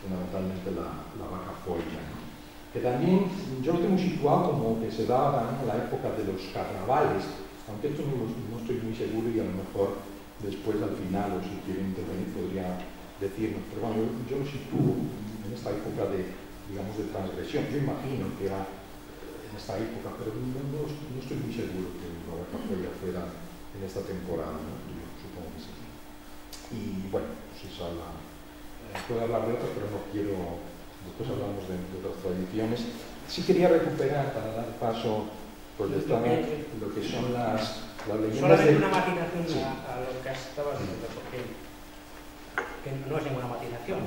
fundamentalmente la vaca folla, ¿no? Que también yo lo tengo situado como que se daba también en la época de los carnavales, aunque esto no estoy muy seguro y a lo mejor después al final, o si quiere intervenir, podría decirnos, pero bueno, yo lo sitúo en esta época de, digamos, de transgresión. Yo imagino que era en esta época, pero no estoy muy seguro que la vaca folla fuera en esta temporada, ¿no? Yo supongo que sí. Y bueno, pues esa puedo hablar de otras, pero no quiero, después hablamos de otras tradiciones. Sí quería recuperar, para dar paso, pues lo que son las leyendas. Solamente una matización sí. a lo que estabas diciendo, porque que no es ninguna matización.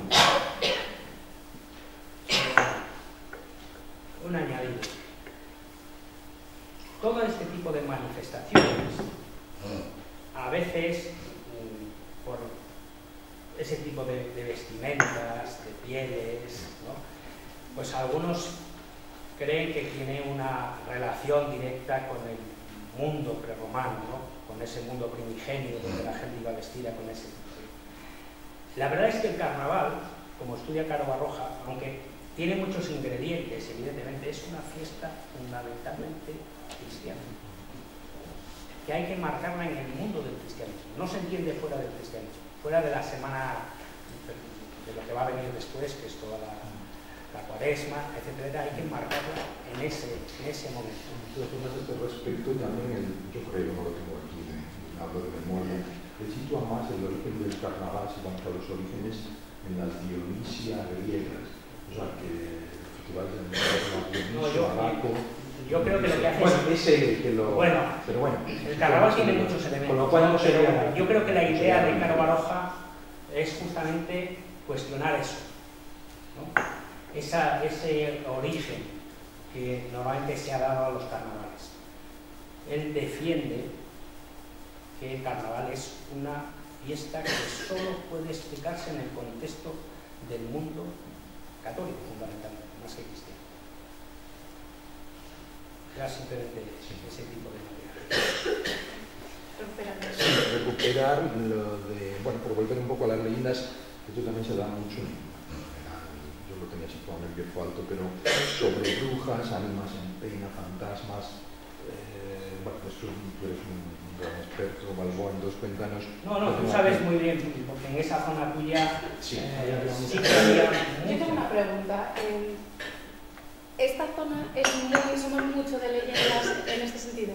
Un añadido. Todo este tipo de manifestaciones, a veces, por ese tipo de vestimentas, de pieles, ¿no? Pues algunos creen que tiene una relación directa con el mundo prerromano, ¿no? Con ese mundo primigenio donde la gente iba vestida con ese tipo. La verdad es que el carnaval, como estudia Caro Baroja, aunque tiene muchos ingredientes, evidentemente, es una fiesta fundamentalmente cristiana, que hay que marcarla en el mundo del cristianismo. No se entiende fuera del cristianismo, fuera de la semana, de lo que va a venir después, que es toda la cuaresma, etcétera, hay que marcarla en ese momento. Entonces, a este respecto también, yo creo, no lo tengo aquí, hablo de memoria, le sitúa más el origen del carnaval, si vamos a los orígenes, en las Dionisia griegas. O sea, que el festival de Dionisio, Abaco. Yo creo que lo que hace bueno, es ese que lo. Bueno, pero bueno, el carnaval tiene muchos elementos. Con lo cual no sería. Yo creo que la idea de Caro Baroja es justamente cuestionar eso, ¿no? Ese origen que normalmente se ha dado a los carnavales. Él defiende que el carnaval es una fiesta que solo puede explicarse en el contexto del mundo católico, fundamentalmente, más que cristiano. Era simplemente ese tipo de material. Recuperar lo de, bueno, por volver un poco a las leyendas, esto también se da mucho, yo lo tenía situado en el Bierzo Alto, pero sobre brujas, ánimas en pena, fantasmas, bueno, esto tú eres un gran experto, Balboa, entonces cuéntanos. No, tú sabes muy bien, porque en esa zona tuya sí que había mucho. Yo tengo una pregunta. ¿Esta zona somos mucho de leyendas en este sentido?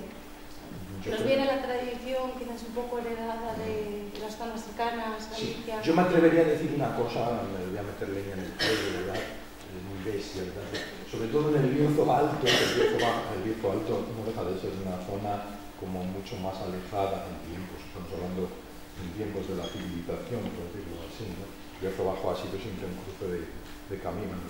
¿Nos viene la tradición quizás un poco heredada de las zonas cercanas, Galicia? Sí. Yo me atrevería a decir una cosa, me voy a meter leña en el fuego, ¿verdad? Es muy bestia, ¿verdad? Sobre todo en el Bierzo Alto, el Bierzo Alto no deja de ser una zona como mucho más alejada en tiempos, estamos hablando en tiempos de la civilización, por decirlo así, ¿no? El Bierzo Bajo ha sido siempre un cruce de caminos,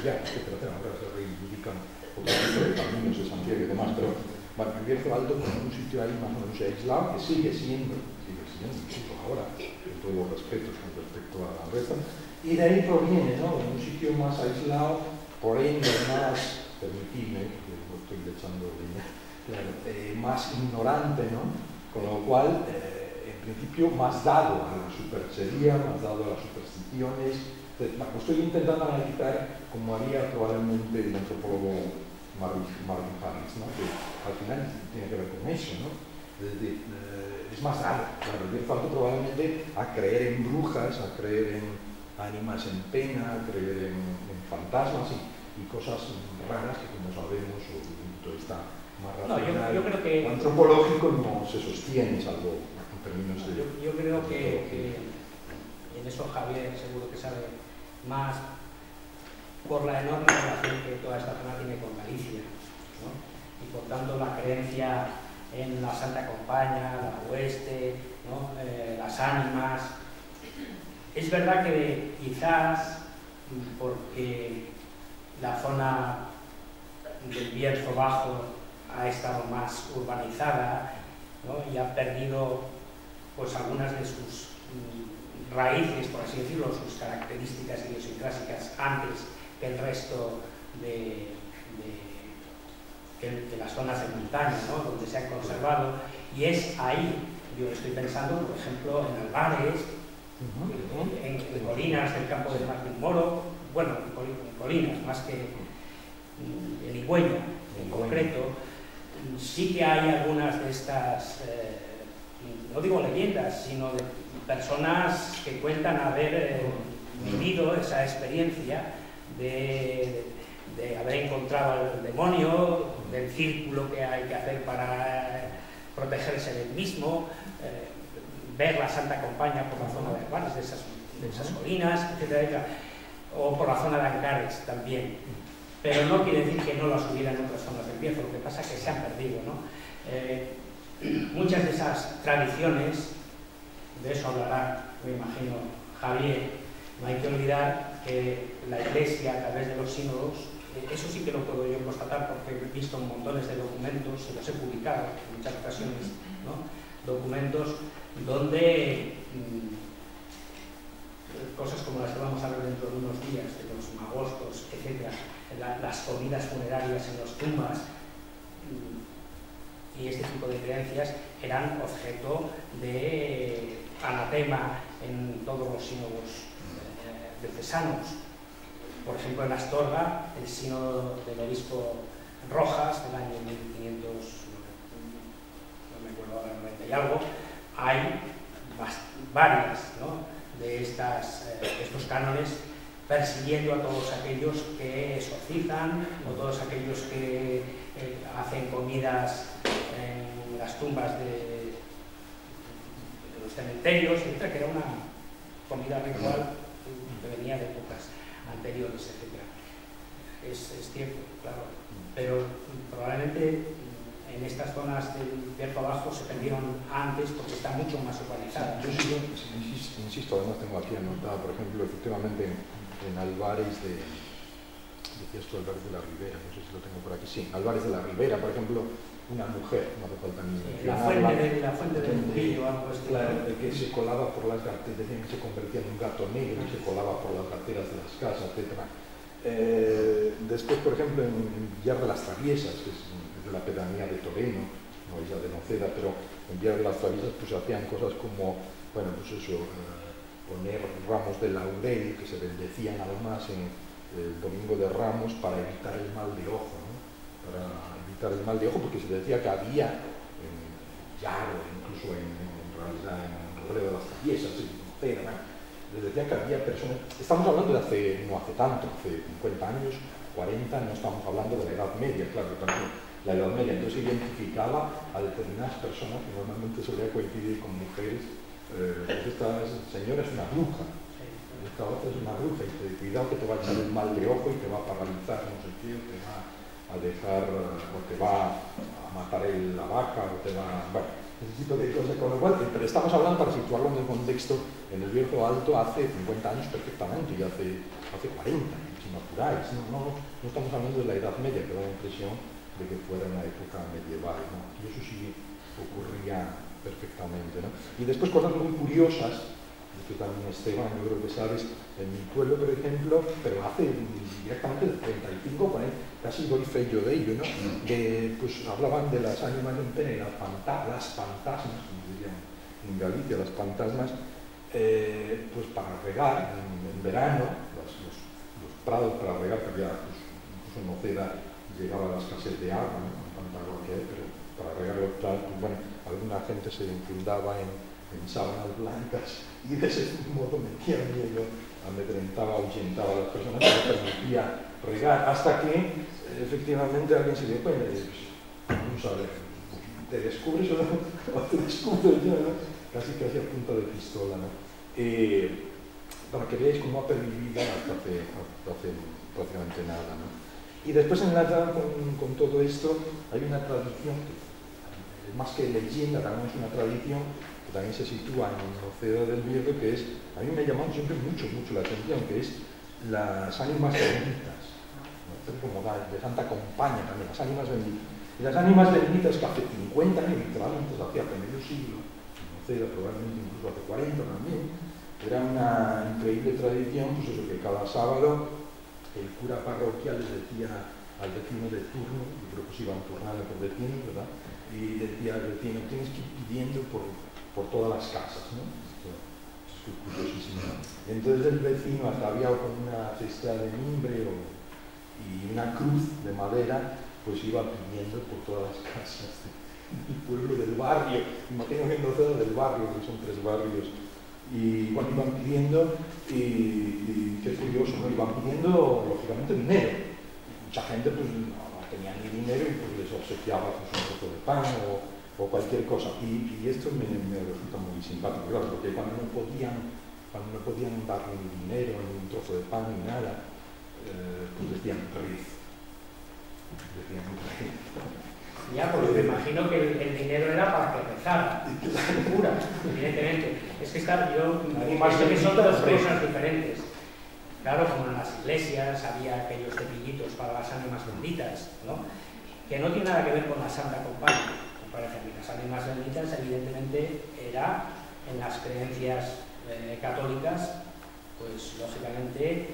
etcétera, ahora se reivindican otro tipo de caminos de Santiago y demás, pero bueno, el Bierzo Alto como un sitio ahí más o menos aislado, que sigue siendo incluso ahora, con todos los respetos con respecto a la resta, y de ahí proviene, ¿no? Un sitio más aislado, por ende más, permitidme, que no estoy echando leña, claro, más ignorante, ¿no? Con lo cual, en principio, más dado a la superchería, más dado a las supersticiones. Estoy intentando analizar como haría probablemente el antropólogo Marvin Harris, ¿no? Que al final tiene que ver con eso, ¿no? Es más dado, claro, el Bierzo Alto probablemente a creer en brujas, a creer en ánimas en pena, a creer en fantasmas y cosas raras que, como sabemos, o desde un punto de vista más racional, yo creo que antropológico, no se sostiene, salvo en términos de... Yo creo que en eso Javier seguro que sabe más por la enorme relación que toda esta zona tiene con Galicia, ¿no? Y por tanto la creencia en la Santa Compaña, la Hueste, ¿no? Las ánimas. Es verdad que quizás porque la zona del Bierzo Bajo ha estado más urbanizada, ¿no? Y ha perdido pues algunas de sus raíces, por así decirlo, sus características idiosincrásicas antes que el resto de las zonas de montaña, ¿no? Donde se han conservado, y es ahí, yo estoy pensando, por ejemplo, en Albares, en colinas del campo de Martín Moro, bueno, en colinas, más que en Igüeña en concreto, sí que hay algunas de estas, no digo leyendas, sino de personas que cuentan haber vivido esa experiencia de haber encontrado al demonio, del círculo que hay que hacer para protegerse del mismo, ver la Santa Compaña por la zona de Albares, de esas colinas, etcétera, etcétera, o por la zona de Ancares también. Pero no quiere decir que no las hubiera en otras zonas del Bierzo, lo que pasa es que se han perdido, ¿no? Muchas de esas tradiciones, de eso hablará, me imagino, Javier, no hay que olvidar que la Iglesia, a través de los sínodos, eso sí que lo puedo yo constatar porque he visto montones de documentos y los he publicado en muchas ocasiones, ¿no? Documentos donde cosas como las que vamos a ver dentro de unos días, de los magostos, etc., las comidas funerarias en las tumbas y este tipo de creencias eran objeto de anatema en todos los sínodos diocesanos. Por ejemplo, en Astorga, el sínodo del obispo Rojas del año 1500, no me acuerdo ahora, 90 y algo, hay varias, ¿no?, de estos cánones persiguiendo a todos aquellos que exorcizan o todos aquellos que hacen comidas en las tumbas de los cementerios, etc., que era una comida ritual que venía de épocas anteriores, etc. Es cierto, claro, pero probablemente en estas zonas del Bierzo Bajo se perdieron antes porque está mucho más urbanizada. Yo insisto, además tengo aquí anotada, por ejemplo, efectivamente en Albares decías tú Albares de la Ribera, no sé si lo tengo por aquí, sí, Albares de la Ribera, por ejemplo, una mujer, no hace falta ni la fuente del Mujillo, algo así. Claro, que se colaba por las gateras, decían que se convertía en un gato negro y se colaba por las gateras de las casas, etc. Después, por ejemplo, en Villar de las Traviesas, que es de la pedanía de Toreno, no es ya de Noceda, pero en Villar de las Traviesas pues hacían cosas como, bueno, pues eso, poner ramos de laurel que se bendecían además en el Domingo de Ramos para evitar el mal de ojo, ¿no? Para evitar el mal de ojo, porque se decía que había en Yaro, incluso en realidad en Rodeo de las Traviesas, en Noceda, ¿no?, les decía que había personas, estamos hablando de no hace tanto, hace 50 años, 40, no estamos hablando de la Edad Media, claro, también la Edad Media, entonces identificaba a determinadas personas que normalmente solía coincidir con mujeres, esta señora es una bruja, esta otra es una bruja, y te cuidado que te va a echar el mal de ojo y te va a paralizar, no sé qué, o te va a dejar, o te va a matar la vaca, o te va, bueno, ese tipo de cosas, con lo cual, pero estamos hablando, para situarlo en el contexto, en el Bierzo Alto hace 50 años perfectamente, y hace 40, si me apuráis, no estamos hablando de la Edad Media, que da la impresión de que fuera una época medieval, ¿no? Y eso sí ocurría perfectamente, ¿no? Y después cosas muy curiosas, que también Esteban, yo creo que sabes, en mi pueblo, por ejemplo, pero hace directamente del 35, con él, casi doy fe yo de ello, ¿no? Pues hablaban de las ánimas en pena, las fantasmas, como dirían en Galicia, las fantasmas, pues para regar en verano, los prados para regar, que había, pues, incluso en Noceda llegaba a la escasez de agua, ¿no?, con tanta agua que hay, pero para regar los prados, pues bueno, alguna gente se infundaba en sábanas blancas y de ese modo metía miedo, amedrentaba, ahuyentaba a las personas, que no permitía regar, hasta que efectivamente alguien se dio cuenta y dice, vamos a ver, te descubres o te descubro yo, ¿no? Casi a punta de pistola, ¿no? Para que veáis cómo ha pervivido hasta hace prácticamente nada, ¿no? Y después enlazada con todo esto, hay una tradición, que más que leyenda, también es una tradición, que también se sitúa en Noceda del Bierzo, que es, a mí me ha llamado siempre mucho la atención, que es las ánimas benditas, ¿no? Como de Santa Compaña también, las ánimas benditas. Y las ánimas benditas que hace 50 años, literalmente hace medio siglo, en Noceda probablemente incluso hace 40 también, era una increíble tradición, pues eso, que cada sábado el cura parroquial les decía al vecino de turno, yo creo que se iban turnando por vecinos, ¿verdad? Y decía al vecino, tienes que ir pidiendo por todas las casas, ¿no? curiosísimo. Entonces el vecino hasta había con una cesta de mimbre y una cruz de madera, pues iba pidiendo por todas las casas del pueblo, del barrio. Imagino que no solo del barrio, que son 3 barrios. Y bueno, iban pidiendo, y qué curioso, ¿no? Iban pidiendo, lógicamente, dinero. Mucha gente pues no tenía ni dinero y pues les obsequiaba pues, un trozo de pan o cualquier cosa. Y esto me resulta muy simpático, claro, porque cuando no podían dar ni dinero, ni un trozo de pan, ni nada, pues decían riz. Ya, porque me imagino que el dinero era para que rezara, cura, evidentemente. Es que yo imagino que son 2 cosas diferentes. Claro, como en las iglesias había aquellos cepillitos para las ánimas benditas, ¿no? Que no tiene nada que ver con la Santa Compañía. Me parece que las ánimas benditas, evidentemente, era en las creencias católicas, pues lógicamente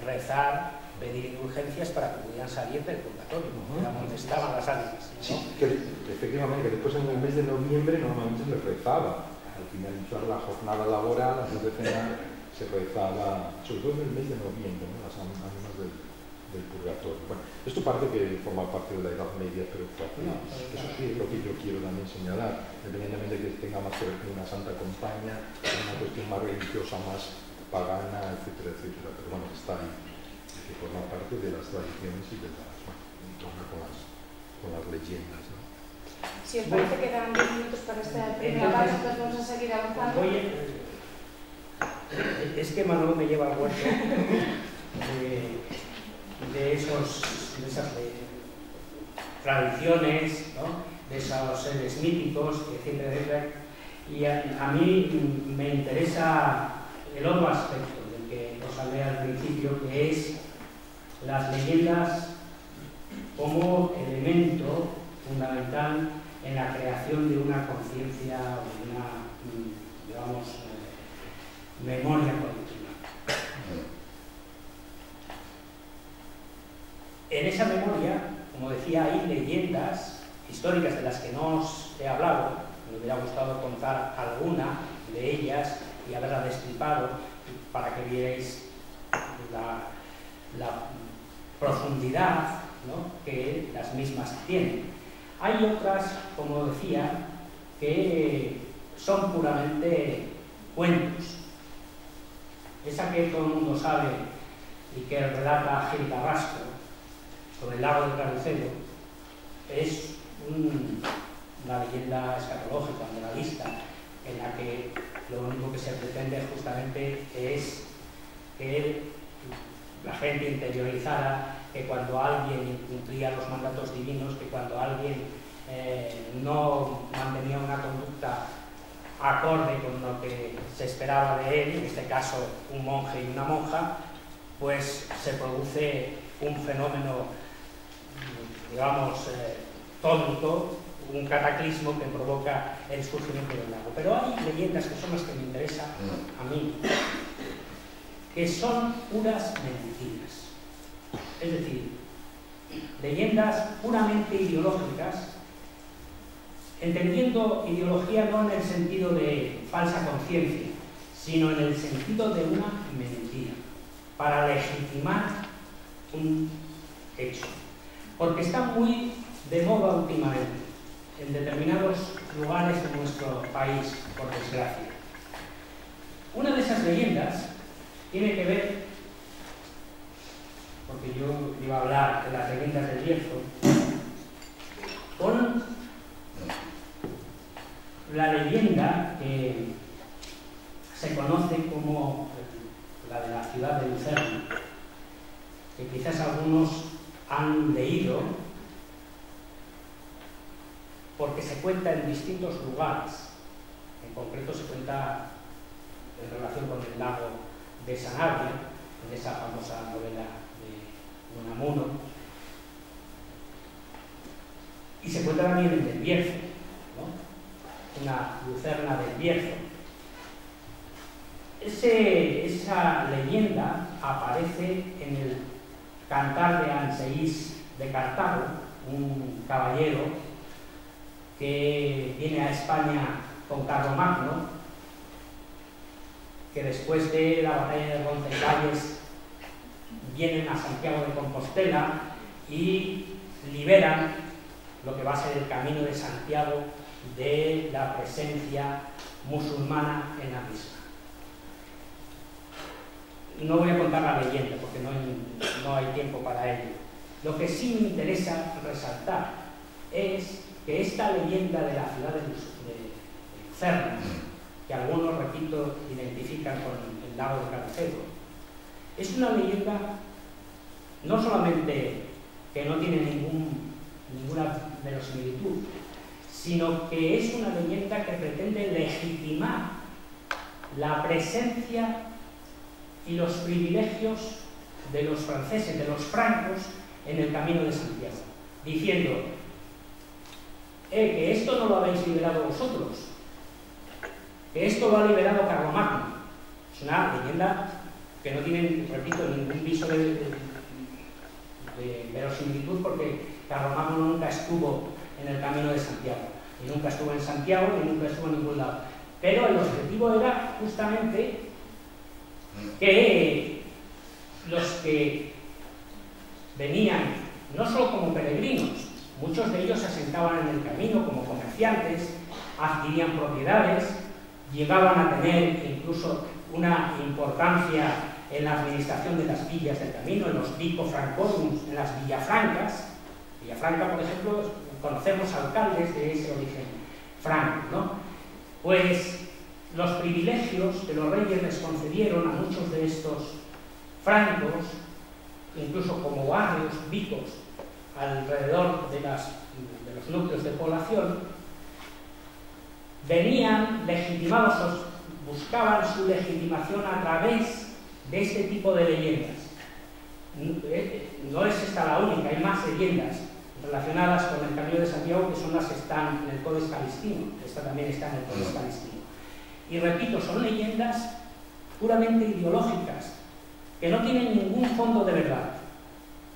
rezar, pedir indulgencias para que pudieran salir del purgatorio, era donde estaban las ánimas, ¿no? Sí, que efectivamente, que después en el mes de noviembre normalmente se rezaba. Al finalizar la jornada laboral, antes de cenar, se rezaba, sobre todo en el mes de noviembre, ¿no? Las ánimas del purgatorio. Bueno, esto parte que forma parte de la Edad Media, pero eso sí es lo que yo quiero también señalar, independientemente de que tenga más que ver con una Santa Compañía, una cuestión más religiosa, más pagana, etcétera, etcétera, pero bueno, está ahí, que forma parte de las tradiciones y de las, con las leyendas, ¿no? Si os parece que quedan 10 minutos para esta primera parte, entonces vamos a seguir avanzando. Es que Manolo me lleva al huerto de esas tradiciones, ¿no? De esos seres míticos que siempre deben. Y a mí me interesa el otro aspecto del que os hablé al principio, que es las leyendas como elemento fundamental en la creación de una conciencia o de una, digamos, memoria colectiva. En esa memoria, como decía, hay leyendas históricas de las que no os he hablado. Me hubiera gustado contar alguna de ellas y haberla destripado para que vierais la profundidad, ¿no?, que las mismas tienen. Hay otras, como decía, que son puramente cuentos. Esa que todo el mundo sabe y que relata Gil Carrasco sobre el lago de Carucelo es una leyenda escatológica, moralista, en la que lo único que se pretende justamente es que la gente interiorizara que cuando alguien incumplía los mandatos divinos, que cuando alguien no mantenía una conducta acorde con lo que se esperaba de él, en este caso un monje y una monja, pues se produce un fenómeno, digamos, tónico, un cataclismo que provoca el surgimiento del lago. Pero hay leyendas que son las que me interesan a mí, que son puras mentiras. Es decir, leyendas puramente ideológicas, entendiendo ideología no en el sentido de falsa conciencia, sino en el sentido de una mentira, para legitimar un hecho. Porque está muy de moda últimamente en determinados lugares de nuestro país, por desgracia. Una de esas leyendas tiene que ver, porque yo iba a hablar de las leyendas del Bierzo, con la leyenda que se conoce como la de la ciudad de Lucerna, que quizás algunos han leído, porque se cuenta en distintos lugares. En concreto se cuenta en relación con el lago de Sanabria, en esa famosa novela de Unamuno, y se cuenta también en el Bierzo, ¿no? Una lucerna del Bierzo. Esa leyenda aparece en el Cantar de Anseís de Cartago, un caballero que viene a España con Carlomagno, que después de la batalla de Roncesvalles vienen a Santiago de Compostela y liberan lo que va a ser el Camino de Santiago de la presencia musulmana en la misma. No voy a contar la leyenda porque no hay tiempo para ello. Lo que sí me interesa resaltar es que esta leyenda de la ciudad de Lucerna, que algunos, repito, identifican con el lago de Carcedo, es una leyenda no solamente que no tiene ninguna verosimilitud, sino que es una leyenda que pretende legitimar la presencia y los privilegios de los franceses, de los francos, en el Camino de Santiago, diciendo que esto no lo habéis liberado vosotros, que esto lo ha liberado Carlomagno. Es una leyenda que no tiene, repito, ningún viso de verosimilitud, porque Carlomagno nunca estuvo en el Camino de Santiago, y nunca estuvo en Santiago, y nunca estuvo en ningún lado. Pero el objetivo era justamente que los que venían no solo como peregrinos, muchos de ellos se asentaban en el camino como comerciantes, adquirían propiedades, llegaban a tener incluso una importancia en la administración de las villas del camino, en los vico francorum, en las villafrancas. Villafranca, por ejemplo, conocemos alcaldes de ese origen franco, ¿no? Pues los privilegios que los reyes les concedieron a muchos de estos francos, incluso como barrios vicos alrededor de los núcleos de población, venían legitimados, buscaban su legitimación a través de este tipo de leyendas. No es esta la única, hay más leyendas relacionadas con el Camino de Santiago, que son las que están en el Codex Calistino. Esta también está en el Codex Calistino. Y repito, son leyendas puramente ideológicas, que no tienen ningún fondo de verdad,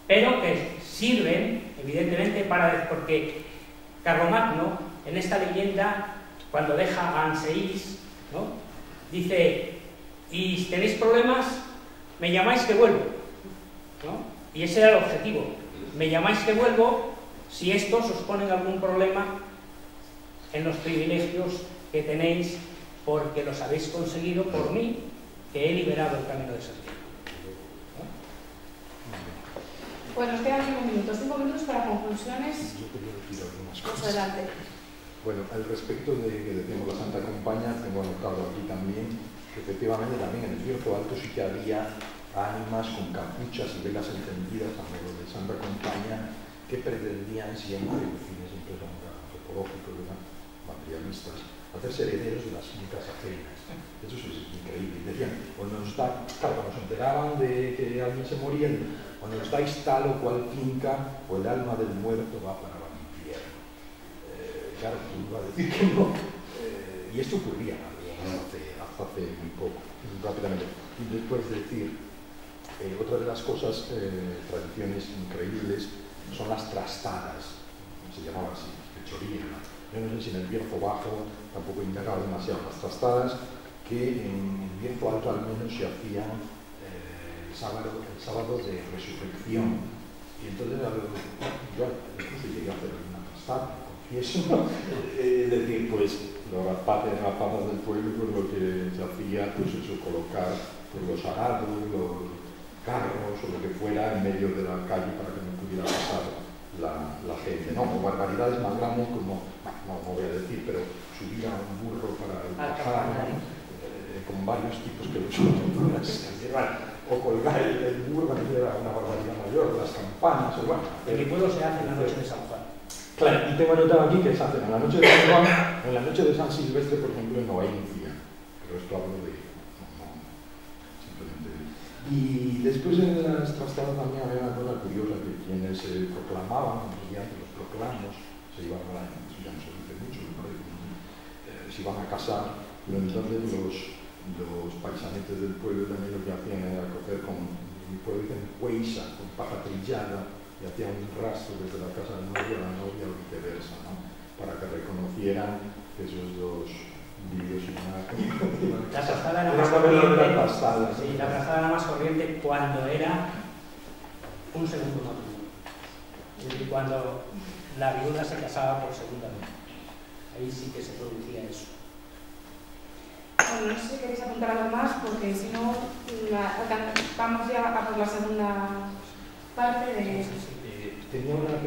pero que sirven, evidentemente, porque Carlomagno, en esta leyenda, cuando deja a Anseís, ¿no?, dice: y si tenéis problemas, me llamáis que vuelvo, ¿no? Y ese era el objetivo: me llamáis que vuelvo si estos os ponen algún problema en los privilegios que tenéis, porque los habéis conseguido por mí, que he liberado el Camino de Santiago. Pues nos quedan 5 minutos para conclusiones. Yo quería decir algunas cosas. Más adelante. Bueno, al respecto de que decimos la Santa Compañía, tengo anotado aquí también que efectivamente también en el Bierzo Alto sí que había ánimas con capuchas y velas encendidas a modo de Santa Compañía, que pretendían siempre, con fines antropológicos, materialistas, hacerse herederos de las fincas ajenas. Eso es increíble. Decían, cuando nos enteraban de que alguien se moría, cuando nos dais tal o cual finca, o el alma del muerto va para el infierno. Claro, iba a decir que no. Y esto ocurría hasta hace muy poco, rápidamente. Y después decir, otra de las cosas, tradiciones increíbles, son las trastadas, se llamaba así, fechoría. Yo no sé si en el Bierzo Bajo tampoco indagaba demasiado las trastadas, que en el Bierzo Alto al menos se hacían el sábado de resurrección. Y entonces yo incluso llegué a hacer una trastada, confieso, decir, pues las patas del pueblo, pues lo que se hacía, pues eso, colocar pues, los arados, los carros o lo que fuera en medio de la calle para que no pudiera pasar la gente, ¿no? O barbaridades más grandes como, no voy a decir, pero subir a un burro para el pajar, con varios tipos que lo o colgar el burro, que era una barbaridad mayor, las campanas, o bueno. En mi pueblo se hace en la noche de San Juan. Claro, y tengo anotado aquí que se hace en la noche de San Juan, en la noche de San Silvestre, por ejemplo, no hay india, pero esto hablo de... simplemente... Y después en las trastadas también había una cosa curiosa, que quienes se proclamaban, mediante los proclamos, se iban a la... eso ya no se dice mucho, me parece, se iban a casar, pero entonces los paisanetes del pueblo también lo que hacían era coger con, en mi pueblo dicen huesa, con paja trillada, y hacían un rastro desde la casa del novio a la novia o viceversa, ¿no? Para que reconocieran que esos dos La trastada era Una más novela de corriente. la trastada. Sí, la trastada era más corriente cuando era un segundo matrimonio. Es decir, cuando la viuda se casaba por segunda vez. Ahí sí que se producía eso. Bueno, no sé si queréis apuntar algo más, porque si no, vamos ya a por la segunda parte de... Tenía una...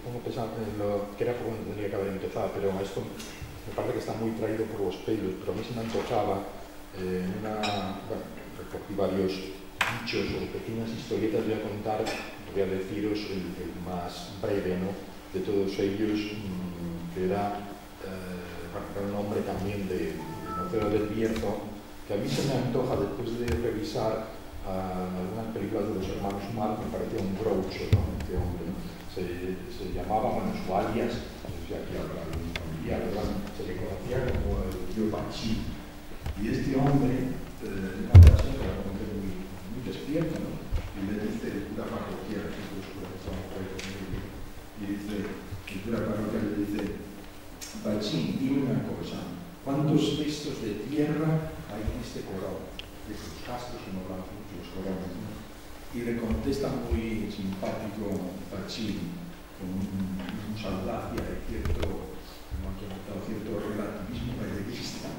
Pongo pensando en lo que era por donde tendría que haber empezado, pero esto me parece que está muy traído por los pelos, pero a mí se me antojaba bueno, recogí varios dichos o pequeñas historietas. Voy a contar, voy a deciros el más breve, ¿no?, de todos ellos, que era un hombre también de Noceda del Bierzo, que a mí se me antoja, después de revisar algunas películas de los hermanos Marx, me parecía un groucho, ¿no?, este hombre, ¿no? Se llamaba, bueno, su alias, no sé si aquí habrá algún familiar, ¿verdad?, se le conocía como el tío Pachín. Y este hombre, una persona que era como que muy despierto, ¿no?, y le dice el cura parroquial, que es lo que estamos por ahí conmigo, y dice, el cura parroquial le dice: Pachín, dime una cosa, ¿cuántos cestos de tierra hay en este corón? De los castros, que no hablamos mucho los corones, ¿no? Y le contesta muy simpático Pachín, con mucha audacia y cierto, como aquí ha notado, cierto relativismo periodista.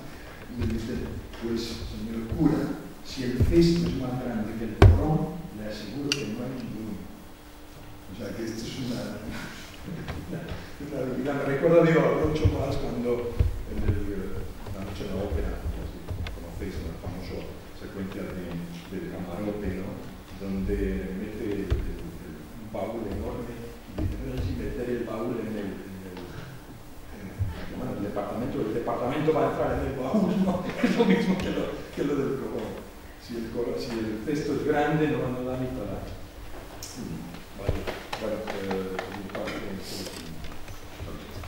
Y le dice: pues, señor cura, si el cesto es más grande que el corón, le aseguro que no hay ninguno. O sea, que esto es una habilidad. Me recuerda, digo, mucho más cuando en la noche de la ópera, como conocéis, en la famosa secuencia de Camarote, ¿no?, donde mete un baúl enorme y dice: no sé si meter el baúl en el departamento para entrar en el baúl, ¿no? Es lo mismo que lo del corón. Si el cesto es grande, no da ni para...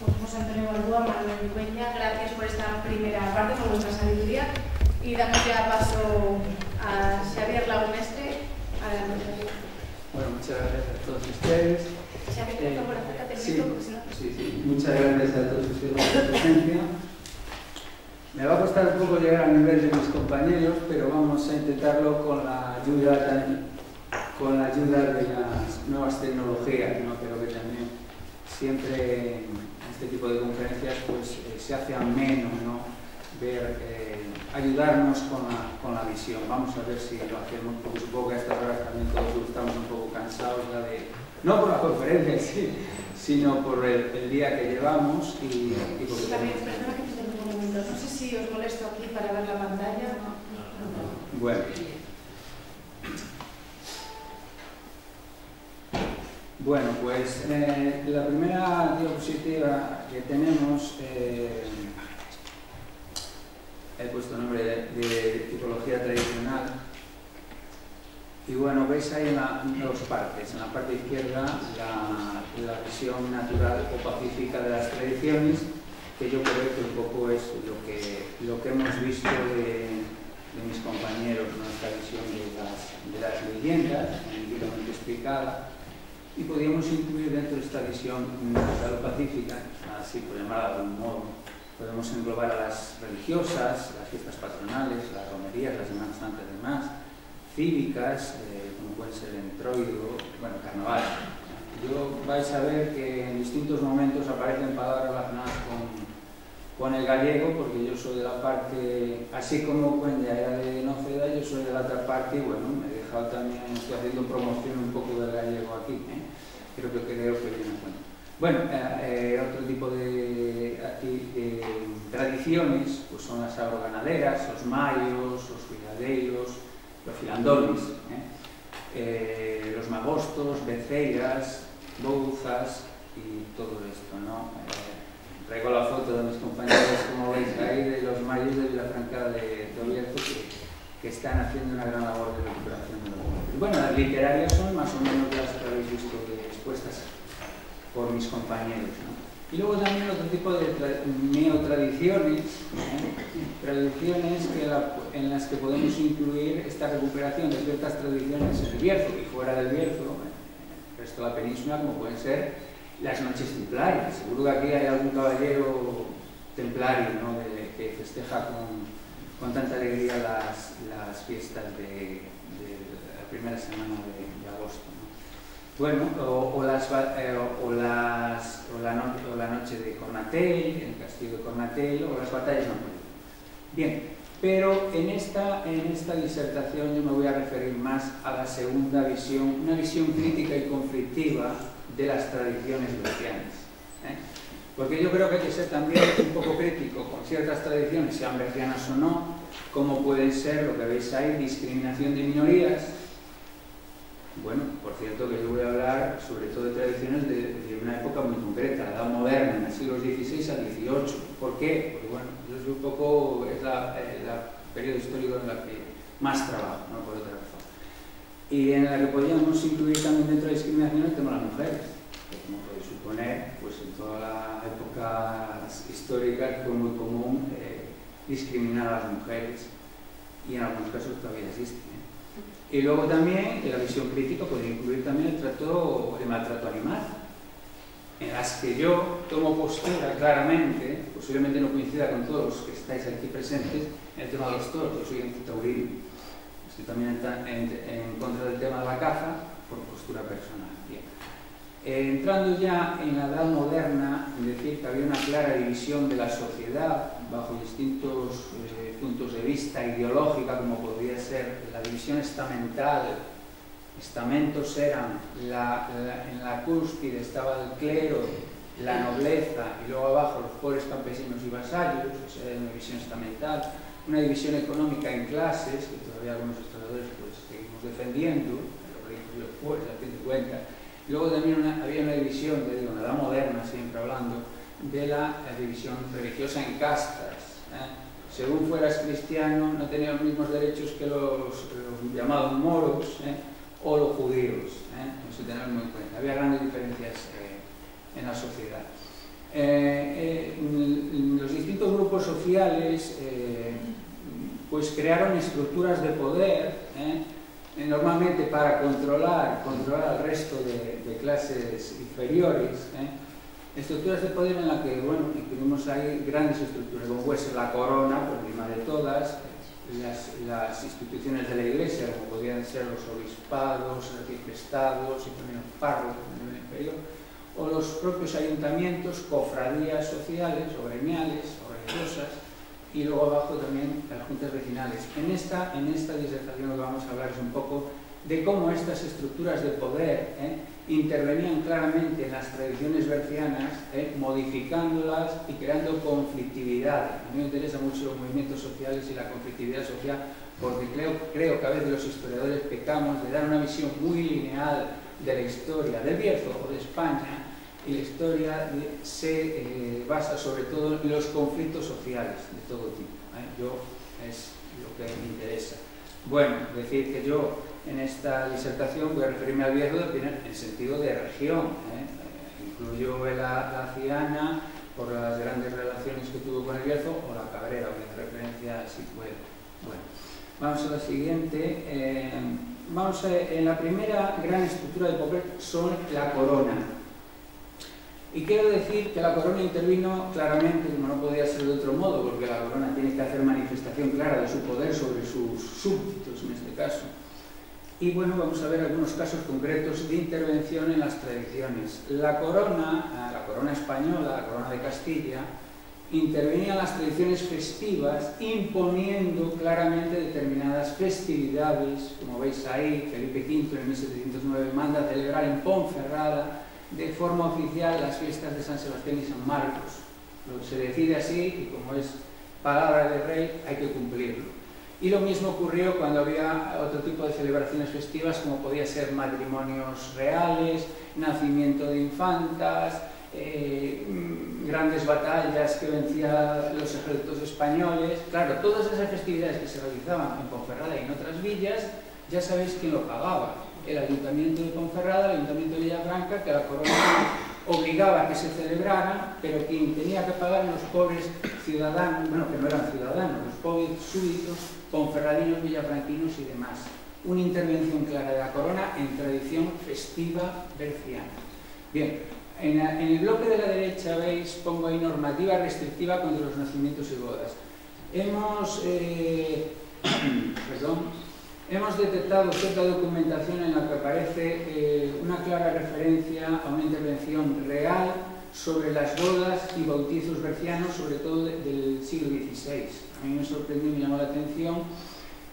Pues José Antonio Baldúa, Manuel Peña, gracias por esta primera parte, por vuestra sabiduría. Y damos ya paso a Xavier Laumestre. Bueno, muchas gracias a todos ustedes. Xavier, por favor, acércate sí, mucho, porque si no... sí. Muchas gracias a todos ustedes por su presencia. Me va a costar un poco llegar al nivel de mis compañeros, pero vamos a intentarlo con la ayuda de las nuevas tecnologías, ¿no? Creo que también siempre en este tipo de conferencias pues, se hace ameno, ¿no?, ver, ayudarnos con la visión. Vamos a ver si lo hacemos, porque supongo que a estas horas también todos estamos un poco cansados ya de, no por la conferencia, sí, sino por el día que llevamos y porque También, perdona que te tengo un momento. No sé si os molesto aquí para ver la pantalla. Bueno. Bueno, pues la primera diapositiva que tenemos, he puesto nombre de tipología tradicional. Y bueno, veis ahí en dos partes. En la parte izquierda la visión natural o pacífica de las tradiciones, que yo creo que un poco es lo que hemos visto de mis compañeros, ¿no?, esta visión de las leyendas, nítidamente explicada, y podríamos incluir dentro de esta visión natural o pacífica, así por llamarla de algún modo. Podemos englobar a las religiosas, las fiestas patronales, las romerías, las Semanas Santas y demás, cívicas, como puede ser el introito, bueno, carnaval. Vais a ver que en distintos momentos aparecen palabras relacionadas con el gallego, porque yo soy de la parte, así como Cuenya era de Noceda, yo soy de la otra parte, y bueno, me he dejado también, estoy haciendo promoción un poco del gallego aquí, creo que viene a cuenta. Bueno, otro tipo de tradiciones pues son las agroganaderas, los maios, los cuidadeiros, los filandones, los magostos, beceiras, bouzas y todo esto, ¿no? Traigo la foto de mis compañeros, como veis ahí, de los maios de Vilafranca de Bierzo que están haciendo una gran labor de recuperación de los montes. Bueno, las literarias son más o menos las que habéis visto expuestas por mis compañeros, ¿no? Y luego también otro tipo de neotradiciones, tradiciones en las que podemos incluir esta recuperación de ciertas tradiciones en el Bierzo y fuera del Bierzo, el resto de la península, como pueden ser las noches templarias. Seguro que aquí hay algún caballero templario, ¿no?, que festeja con tanta alegría las fiestas de la primera semana de agosto, ¿no? Bueno, o la noche de Cornatel, el castillo de Cornatel, o las batallas napoleónicas. Bien, pero en esta disertación yo me voy a referir más a la segunda visión, una visión crítica y conflictiva de las tradiciones bercianas, ¿eh? Porque yo creo que hay que ser también un poco crítico con ciertas tradiciones, sean bercianas o no, como puede ser, lo que veis ahí, discriminación de minorías. Bueno, por cierto que yo voy a hablar sobre todo de tradiciones de una época muy concreta, la Edad Moderna, en el siglo XVI al XVIII. ¿Por qué? Porque bueno, yo soy un poco, es la periodo histórico en el que más trabajo, no por otra razón. Y en la que podríamos incluir también dentro de discriminación el tema de las mujeres, que como podéis suponer, pues en todas las épocas históricas fue muy común discriminar a las mujeres, y en algunos casos todavía existe, ¿eh? Y luego también, en la visión crítica podría incluir también el maltrato animal, en las que yo tomo postura claramente, posiblemente no coincida con todos los que estáis aquí presentes, en el tema de los toros. Yo soy antitaurino, estoy también en contra del tema de la caza por postura personal. Bien. Entrando ya en la Edad Moderna, decir que había una clara división de la sociedad bajo distintos puntos de vista ideológica, como podría ser la división estamental. Estamentos eran, en la cúspide estaba el clero, la nobleza, y luego abajo los pobres campesinos y vasallos. Esa era una división estamental. Una división económica en clases, que todavía algunos historiadores pues seguimos defendiendo, los ricos y los pobres, a fin de cuentas. Luego también había una división, te digo, en la Edad Moderna, siempre hablando, de la división religiosa en castas, ¿eh? Según fueras cristiano, no tenías los mismos derechos que los llamados moros, ¿eh? O los judíos, eso tenerlo muy en cuenta. Había grandes diferencias en la sociedad. Los distintos grupos sociales pues crearon estructuras de poder, normalmente para controlar al resto de clases inferiores, estructuras de poder en las que, bueno, incluimos ahí grandes estructuras, como puede ser la corona, por encima de todas, las instituciones de la Iglesia, como podrían ser los obispados, los arciprestados y también los párrocos a nivel inferior, o los propios ayuntamientos, cofradías sociales o gremiales o religiosas, y luego abajo también las juntas vecinales. En esta disertación lo que vamos a hablar es un poco de cómo estas estructuras de poder intervenían claramente en las tradiciones bercianas, modificándolas y creando conflictividad. A mí me interesan mucho los movimientos sociales y la conflictividad social, porque creo que a veces los historiadores pecamos de dar una visión muy lineal de la historia del Bierzo o de España, y la historia se basa sobre todo en los conflictos sociales de todo tipo. Yo es lo que me interesa. Bueno, decir que yo en esta disertación voy a referirme al Bierzo en sentido de región. Incluyo la Ciana por las grandes relaciones que tuvo con el Bierzo, o la Cabrera, o en referencia si puedo. Bueno, vamos a la siguiente. En la primera gran estructura de poder son la corona. Y quiero decir que la corona intervino claramente, como no podía ser de otro modo, porque la corona tiene que hacer manifestación clara de su poder sobre sus súbditos, en este caso. Y bueno, vamos a ver algunos casos concretos de intervención en las tradiciones. La corona española, la corona de Castilla, intervenía en las tradiciones festivas, imponiendo claramente determinadas festividades. Como veis ahí, Felipe V en 1709 manda celebrar en Ponferrada de forma oficial las fiestas de San Sebastián y San Marcos. Se decide así, y como es palabra del rey, hay que cumplirlo. Y lo mismo ocurrió cuando había otro tipo de celebraciones festivas, como podía ser matrimonios reales, nacimiento de infantas, grandes batallas que vencían los ejércitos españoles. Claro, todas esas festividades que se realizaban en Ponferrada y en otras villas, ya sabéis quién lo pagaba. El Ayuntamiento de Ponferrada, el Ayuntamiento de Villafranca, que la corona obligaba a que se celebraran, pero quien tenía que pagar los pobres ciudadanos, bueno, que no eran ciudadanos, los pobres súbditos, ponferradinos, villafranquinos y demás. Una intervención clara de la corona en tradición festiva berciana. Bien, en el bloque de la derecha, veis, pongo ahí normativa restrictiva contra los nacimientos y bodas. Hemos detectado cierta documentación en la que aparece una clara referencia a una intervención real sobre las bodas y bautizos bercianos, sobre todo del siglo XVI. A mí me sorprendió y me llamó la atención.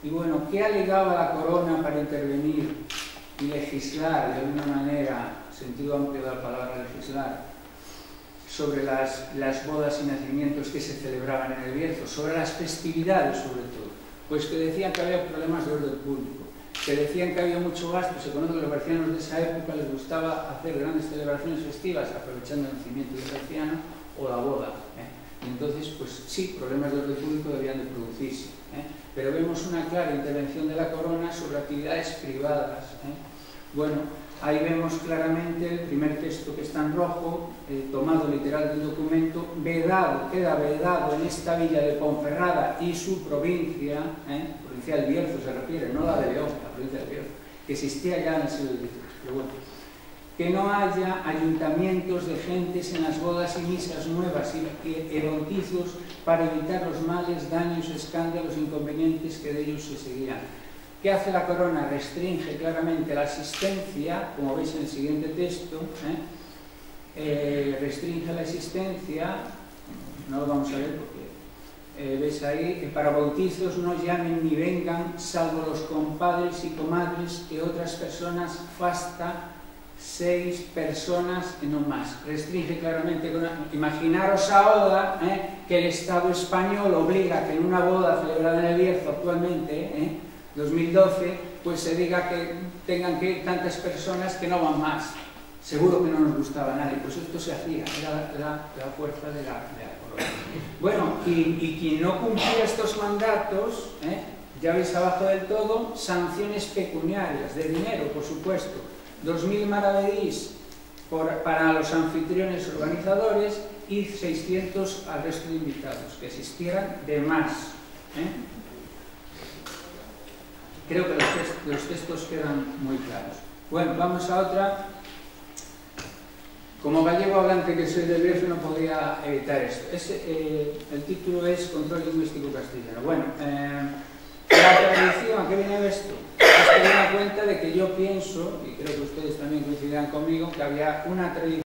Y bueno, ¿qué alegaba la corona para intervenir y legislar de alguna manera, sentido amplio de la palabra legislar, sobre las bodas y nacimientos que se celebraban en el Bierzo, sobre las festividades sobre todo? Pues que decían que había problemas de orden público, que decían que había mucho gasto. Se conoce que a los bercianos de esa época les gustaba hacer grandes celebraciones festivas aprovechando el nacimiento del berciano o la boda, Y entonces, pues sí, problemas de orden público debían de producirse, pero vemos una clara intervención de la corona sobre actividades privadas, Bueno, ahí vemos claramente el primer texto que está en rojo, tomado literal del documento, queda vedado en esta villa de Ponferrada y su provincia, provincia del Bierzo se refiere, no la de León, la provincia del Bierzo, que existía ya en el siglo XVI, pero bueno, que no haya ayuntamientos de gentes en las bodas y misas nuevas y bautizos para evitar los males, daños, escándalos, inconvenientes que de ellos se seguían. ¿Qué hace la corona? Restringe claramente la asistencia, como veis en el siguiente texto, restringe la asistencia, no lo vamos a ver porque veis ahí, para bautizos no llamen ni vengan, salvo los compadres y comadres que otras personas fasta 6 personas y no más. Restringe claramente, imaginaros ahora que el Estado español obliga que en una boda celebrada en el Bierzo actualmente, 2012, pues se diga que tengan que ir tantas personas que no van más. Seguro que no nos gustaba a nadie, pues esto se hacía, era la fuerza de la corona. Bueno, y quien no cumplía estos mandatos, ya veis abajo del todo, sanciones pecuniarias, de dinero, por supuesto, 2.000 maravedís para los anfitriones organizadores y 600 al resto de invitados, que asistieran de más. Creo que los textos quedan muy claros. Bueno, vamos a otra. Como gallego hablante que soy del Bierzo no podía evitar esto. El título es Control lingüístico castellano. Bueno, la tradición, ¿a qué viene esto? Esto viene a cuenta de que yo pienso, y creo que ustedes también coincidirán conmigo, que había una tradición